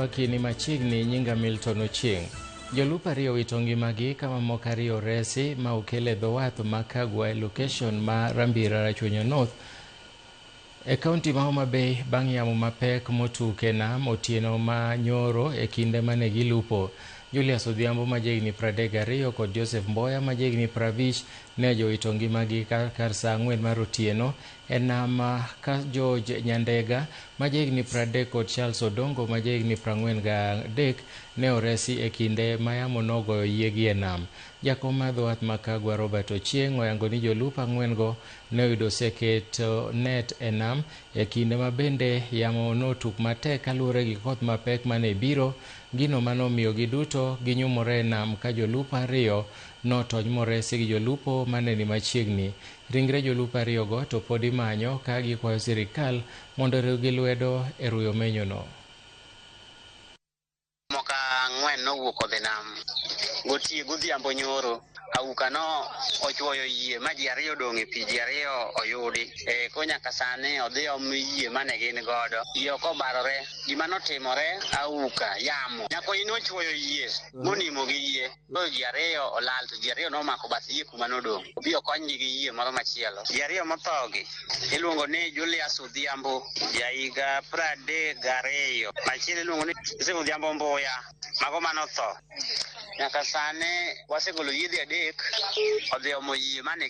wakini machiegni nyinga Milton Ochieng. Jolupo ariyo wito ngimagi ka mamoko ariyo resi ma okele dho wath ma Kagwa location ma Rambira Rachwenyo North e kaunti ma Homa Bay bang' yamo mapek motuke nam otieno ma nyoro e kinde mane gilupo. Julius Odhiambo majegni 32 kod Joseph Mboya majegni 50 ne jowito ngimagi kar saa 4 mar otieno e nam ka George Nyandega majegni 30 kod Charles Odongo majegni 43 ne oresi e kinde ma yamo nogoyo yiegi e nam. Jakom mar dho wath ma Kagwa Robert Ochieng oyango ni jolupo 4 go ne oyudo oseketo net e nam e kinde ma bende yamo notuk matek kaluwore gi koth mapek mane biro, gino manomiyo giduto ginyumore e nam ka jolupo ariyo notony moresi gi jolupo mane ni machiegni. Ringre jolupo ariyo go to pod imanyo ka gikwayo sirikal mondo oriwgi lwedo e ruyo menyono. Moka 4 nowuok odhi nam gotieno godhiambo nyoro. Auka no ochwoyo yie ma ji ariyo dong' e pi, ji ariyo oyudi. Ko nyaka sani odhi omi yie mane gin godo. Yie ok obarore. Gima notimore auka yamo. Nyako ino ochwoyo yie monimo gi yie. Ji ariyo olal to ji ariyo nomako bath yie kuma nodong'. Obi okonygi gi yie moro machielo. Ji ariyo mothogi iluongo ni Julius Odhiambo, jahiga 32. Machielo iluongo ni Joseph Odhiambo Mboya, mago manotho. Nyaka sani wasegolo yiedhi 3 odhi omo yie mane